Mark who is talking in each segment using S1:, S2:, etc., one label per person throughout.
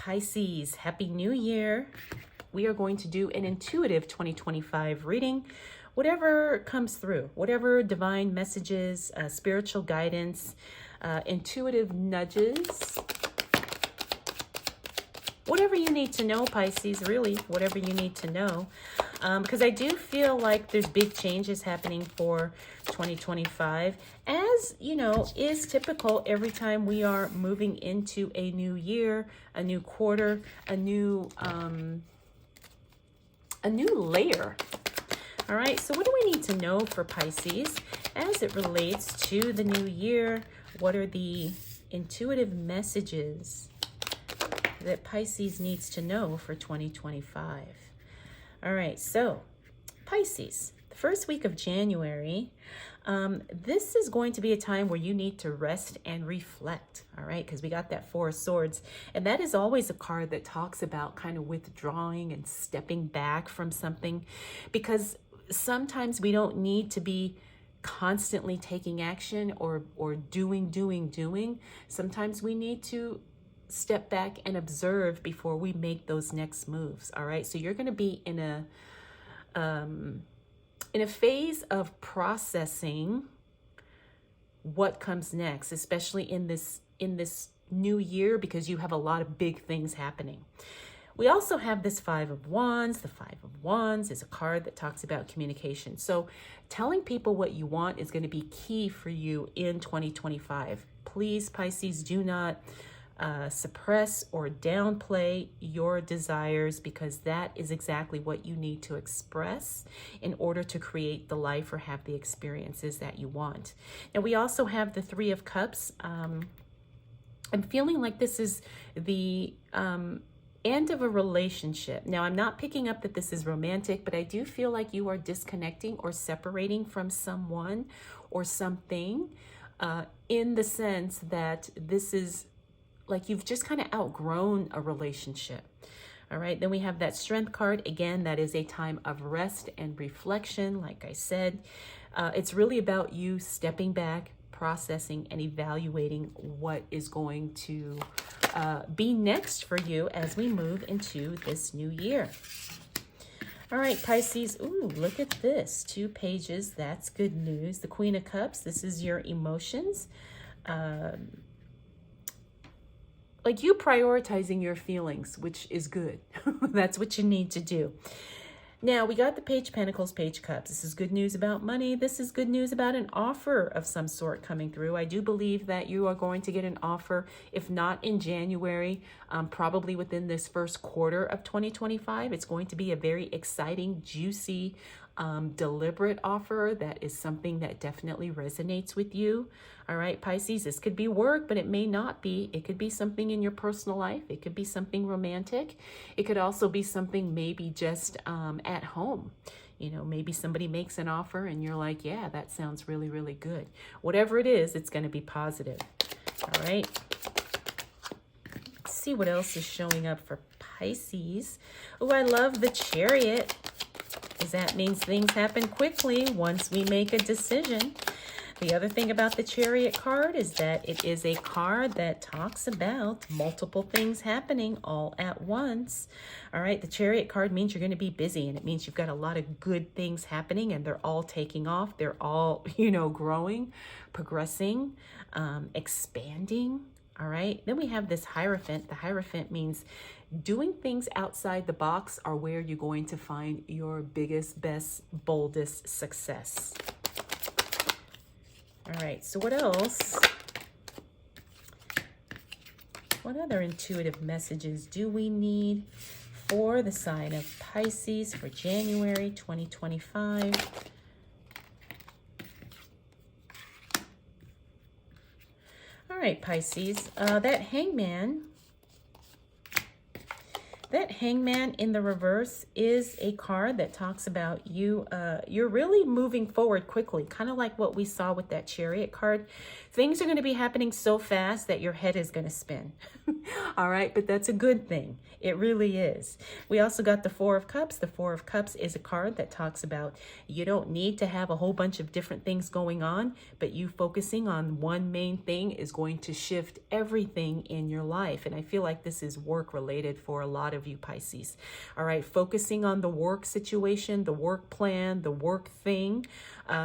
S1: Pisces, Happy New Year. We are going to do an intuitive 2025 reading. Whatever comes through, whatever divine messages, spiritual guidance, intuitive nudges, whatever you need to know, Pisces, really, whatever you need to know. Because I do feel like there's big changes happening for 2025. As, you know, is typical every time we are moving into a new year, a new quarter, a new layer. All right, so what do we need to know for Pisces as it relates to the new year? What are the intuitive messages that Pisces needs to know for 2025? All right, so Pisces, the first week of January, this is going to be a time where you need to rest and reflect, all right? Because we got that Four of Swords, and that is always a card that talks about kind of withdrawing and stepping back from something, because sometimes we don't need to be constantly taking action or doing. Sometimes we need to step back and observe before we make those next moves. All right, so you're going to be in a phase of processing what comes next, especially in this new year, because you have a lot of big things happening. We also have this Five of Wands. The Five of Wands is a card that talks about communication. So telling people what you want is going to be key for you in 2025. Please, Pisces, do not suppress or downplay your desires, because that is exactly what you need to express in order to create the life or have the experiences that you want. Now, we also have the Three of Cups. I'm feeling like this is the end of a relationship. Now, I'm not picking up that this is romantic, but I do feel like you are disconnecting or separating from someone or something, in the sense that this is like you've just kind of outgrown a relationship. All right, then we have that Strength card. Again, that is a time of rest and reflection. Like I said, it's really about you stepping back, processing, and evaluating what is going to be next for you as we move into this new year. All right, Pisces. Ooh, look at this. 2 pages. That's good news. The Queen of Cups. This is your emotions. Like you prioritizing your feelings, which is good. That's what you need to do. Now, we got the Page of Pentacles, Page of Cups. This is good news about money. This is good news about an offer of some sort coming through. I do believe that you are going to get an offer, if not in January, probably within this first quarter of 2025. It's going to be a very exciting, juicy, deliberate offer that is something that definitely resonates with you. All right, Pisces, this could be work, but it may not be. It could be something in your personal life. It could be something romantic. It could also be something maybe just at home. You know, maybe somebody makes an offer and you're like, yeah, that sounds really, really good. Whatever it is, it's going to be positive. All right. Let's see what else is showing up for Pisces. Oh, I love the Chariot, because that means things happen quickly once we make a decision. The other thing about the Chariot card is that it is a card that talks about multiple things happening all at once. All right, the Chariot card means you're going to be busy, and it means you've got a lot of good things happening, and they're all taking off. They're all, you know, growing, progressing, expanding. All right, then we have this Hierophant. The Hierophant means doing things outside the box are where you're going to find your biggest, best, boldest success. All right, so what else? What other intuitive messages do we need for the sign of Pisces for January 2025? All right, Pisces, that Hangman in the reverse is a card that talks about you, you're really moving forward quickly, kind of like what we saw with that Chariot card. Things are going to be happening so fast that your head is going to spin. All right, but that's a good thing. It really is. We also got the Four of Cups. The Four of Cups is a card that talks about you don't need to have a whole bunch of different things going on, but you focusing on one main thing is going to shift everything in your life. And I feel like this is work related for a lot of you Pisces. All right, focusing on the work situation, the work plan, the work thing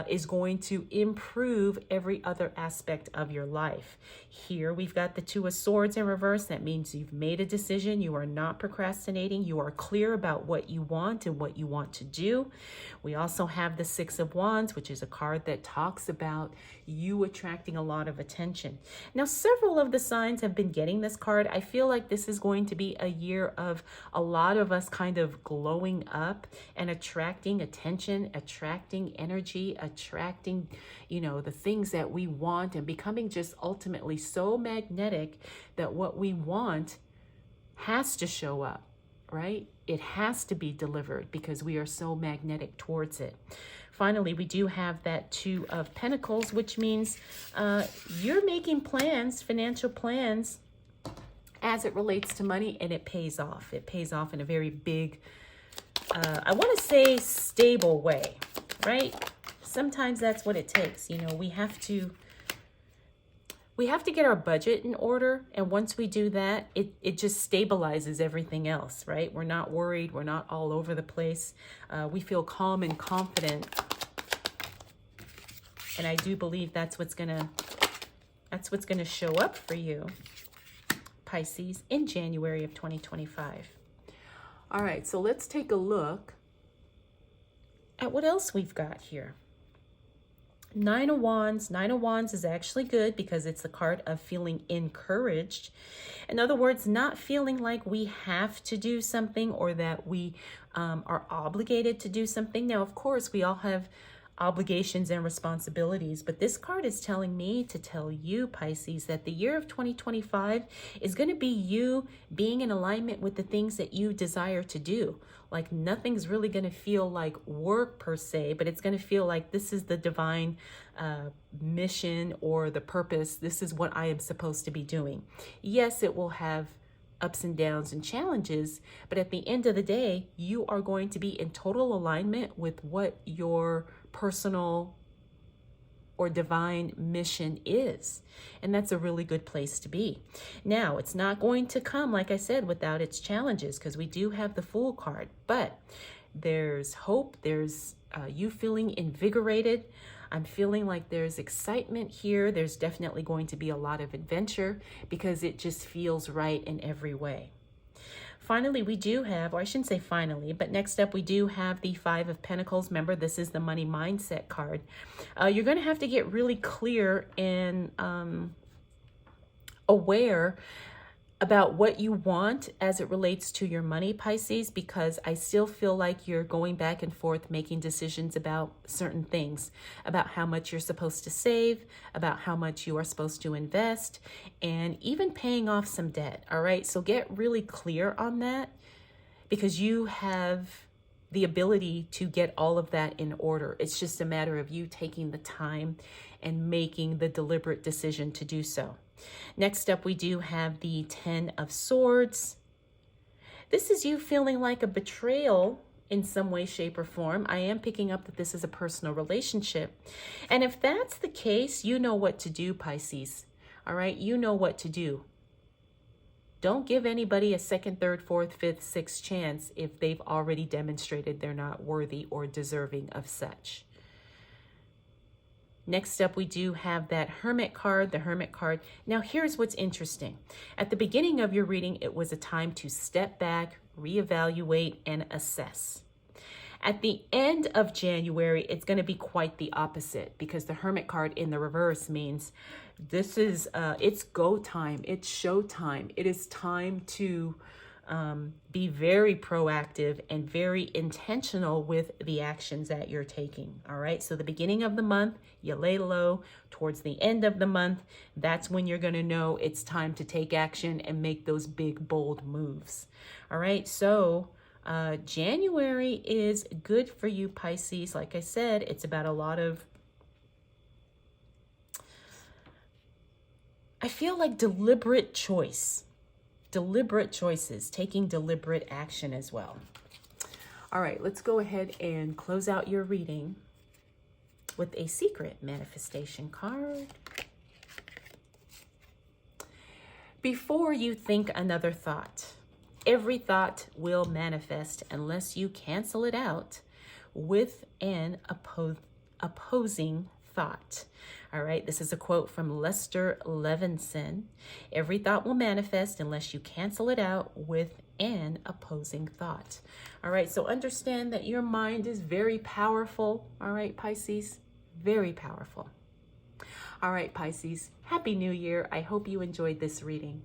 S1: is going to improve every other aspect of your life. Here we've got the Two of Swords in reverse. That means you've made a decision. You are not procrastinating. You are clear about what you want and what you want to do. We also have the Six of Wands, which is a card that talks about you attracting a lot of attention. Now, several of the signs have been getting this card. I feel like this is going to be a year of a lot of us kind of glowing up and attracting attention, attracting energy, attracting, the things that we want, and becoming just ultimately so magnetic that what we want has to show up, right? It has to be delivered because we are so magnetic towards it. Finally, we do have that Two of Pentacles, which means you're making plans, financial plans, as it relates to money, and it pays off. It pays off in a very big, I want to say stable way, right? Sometimes that's what it takes. We have to get our budget in order. And once we do that, it just stabilizes everything else, right? We're not worried. We're not all over the place. We feel calm and confident. And I do believe that's what's gonna show up for you, Pisces, in January of 2025. All right, so let's take a look at what else we've got here. Nine of Wands. Nine of Wands is actually good because it's the card of feeling encouraged. In other words, not feeling like we have to do something or that we are obligated to do something. Now, of course, we all have obligations and responsibilities, but this card is telling me to tell you, Pisces, that the year of 2025 is going to be you being in alignment with the things that you desire to do. Like nothing's really going to feel like work per se, but it's going to feel like this is the divine mission or the purpose. This is what I am supposed to be doing. Yes, it will have ups and downs and challenges, but at the end of the day, you are going to be in total alignment with what your personal or divine mission is. And that's a really good place to be. Now, it's not going to come, like I said, without its challenges, because we do have the Fool card, but there's hope. There's you feeling invigorated. I'm feeling like there's excitement here. There's definitely going to be a lot of adventure because it just feels right in every way. Finally, we do have, or I shouldn't say finally, but next up we do have the Five of Pentacles. Remember, this is the money mindset card. You're going to have to get really clear and aware about what you want as it relates to your money, Pisces, because I still feel like you're going back and forth making decisions about certain things, about how much you're supposed to save, about how much you are supposed to invest, and even paying off some debt. All right, so get really clear on that because you have the ability to get all of that in order. It's just a matter of you taking the time and making the deliberate decision to do so. Next up, we do have the Ten of Swords. This is you feeling like a betrayal in some way, shape, or form. I am picking up that this is a personal relationship. And if that's the case, you know what to do, Pisces. All right, you know what to do. Don't give anybody a second, third, fourth, fifth, sixth chance if they've already demonstrated they're not worthy or deserving of such. Next up, we do have that Hermit card, the Hermit card. Now, here's what's interesting. At the beginning of your reading, it was a time to step back, reevaluate, and assess. At the end of January, it's going to be quite the opposite because the Hermit card in the reverse means this is, it's go time, it's show time. It is time to be very proactive and very intentional with the actions that you're taking. All right. So the beginning of the month, you lay low. Towards the end of the month, that's when you're going to know it's time to take action and make those big, bold moves. All right. So January is good for you, Pisces. Like I said, it's about a lot of I feel like deliberate choices, taking deliberate action as well. All right, let's go ahead and close out your reading with a secret manifestation card. Before you think another thought, every thought will manifest unless you cancel it out with an opposing thought. All right, this is a quote from Lester Levinson. Every thought will manifest unless you cancel it out with an opposing thought. All right, so understand that your mind is very powerful. All right, Pisces, very powerful. All right, Pisces, Happy New Year. I hope you enjoyed this reading.